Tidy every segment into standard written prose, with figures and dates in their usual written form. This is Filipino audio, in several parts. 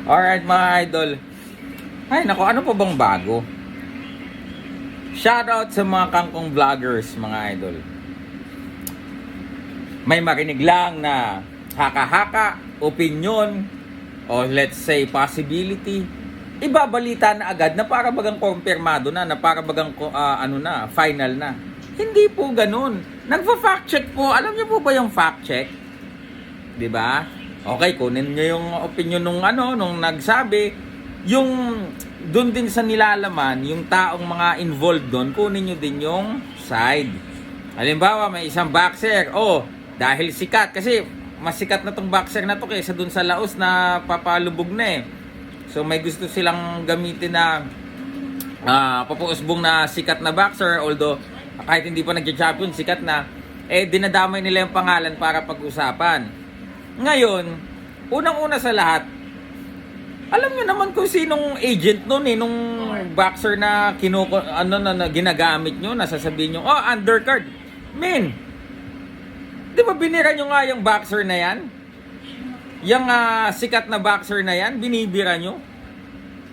Alright mga idol. Ay nako, ano pa bang bago? Shoutout sa mga kangkong vloggers mga idol. May marinig lang na haka-haka, opinion, o let's say possibility, ibabalita na agad na para bagang kumpirmado na para bagang final na. Hindi po ganun. Nagfa-fact check po. Alam niyo po ba yung fact check? 'Di ba? Okay, kunin niyo yung opinion nung nagsabi, yung doon din sa nilalaman, yung taong mga involved doon, kunin niyo din yung side. Halimbawa, may isang boxer, dahil sikat, kasi mas sikat na tong boxer na to kaysa doon sa Laos na papalubog na eh. So may gusto silang gamitin na papuusbong na sikat na boxer, although kahit hindi pa nag-champion, sikat na, dinadamay nila yung pangalan para pag-usapan. Ngayon, unang-una sa lahat, alam niyo naman kung sinong agent nun nung boxer na ginagamit nyo, nasasabihin nyo, undercard. Men, di ba binira nyo nga yung boxer na yan? Yung sikat na boxer na yan, binibira nyo?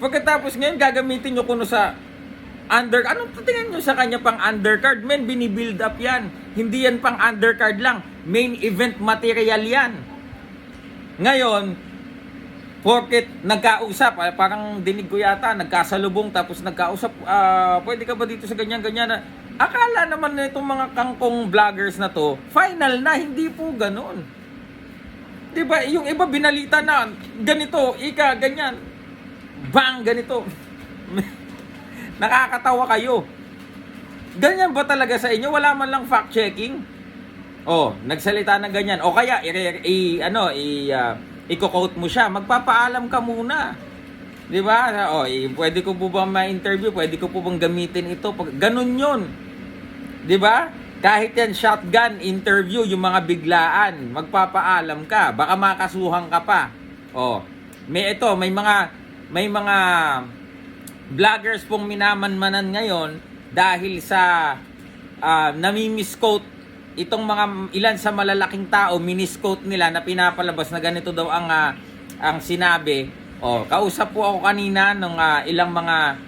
Pagkatapos ngayon, gagamitin nyo kuno sa anong tingin nyo sa kanya pang undercard? Men, binibuild up yan. Hindi yan pang undercard lang. Main event material yan. Ngayon, porket nagkausap, parang dinig ko yata, nagkasalubong tapos nagkausap, pwede ka ba dito sa ganyan-ganyan? Akala naman na itong mga kangkong vloggers na to, final na, hindi po ganun. Diba, yung iba binalita na, ganito, ganyan, bang, ganito. Nakakatawa kayo. Ganyan ba talaga sa inyo? Wala man lang fact-checking? Nagsalita ng ganyan. O kaya, i-quote mo siya, magpapaalam ka muna. Di ba? Pwede ko po bang ma-interview? Pwede ko po bang gamitin ito? Ganun yun. Di ba? Kahit yan shotgun interview, yung mga biglaan, magpapaalam ka. Baka makasuhan ka pa. May mga vloggers pong minamanmanan ngayon dahil sa nami-misquote itong mga ilan sa malalaking tao, minisquote nila na pinapalabas na ganito daw ang sinabi. Kausap po ako kanina ng ilang mga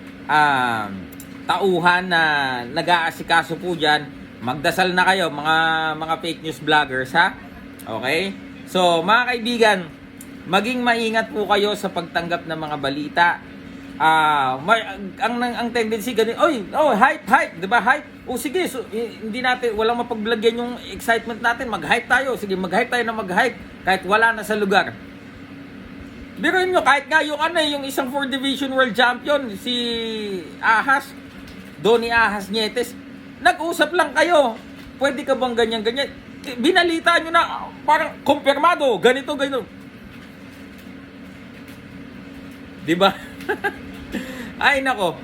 tauhan na nag-aasikaso po dyan. Magdasal na kayo mga fake news vloggers, ha? Okay? So mga kaibigan, maging maingat po kayo sa pagtanggap ng mga balita. Ang tendency ganun, hype, 'di ba? Hype. Sige, hindi natin walang mapaglagyan yung excitement natin, mag-hype tayo. Sige, mag-hype tayo na mag-hype kahit wala na sa lugar. Biruin nyo, kahit nga yung isang 4 Division World Champion, si Donnie Ahas Nietes, nag-usap lang kayo. Pwede ka bang ganyan-ganyan? Binalita nyo na, parang kumpirmado, ganito. Diba? Ay nako.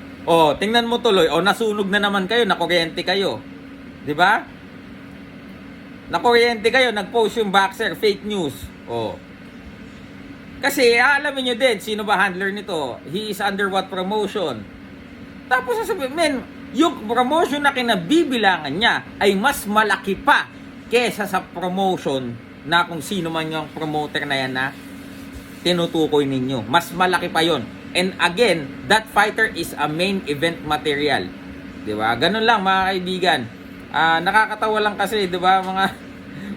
Tingnan mo tuloy. Nasunog na naman kayo, nakuryente kayo. 'Di ba? Nakuryente kayo, nag-post yung boxer, fake news. Kasi alamin niyo din sino ba handler nito. He is under what promotion? Tapos sasabihin, yung promotion na kinabibilangan niya ay mas malaki pa kesa sa promotion na kung sino man yung promoter na yan na tinutukoy ninyo. Mas malaki pa yon. And again, that fighter is a main event material. 'Di ba? Ganun lang mga kaibigan. Nakakatawa lang kasi, 'di ba, mga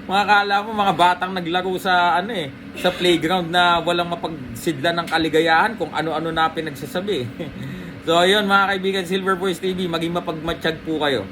kala mo mga batang naglaro sa sa playground na walang mapagsidlan ng kaligayahan kung ano-ano na pinagsasabi. So ayun mga kaibigan, Silver Voice TV, maging mapagmatsyag po kayo.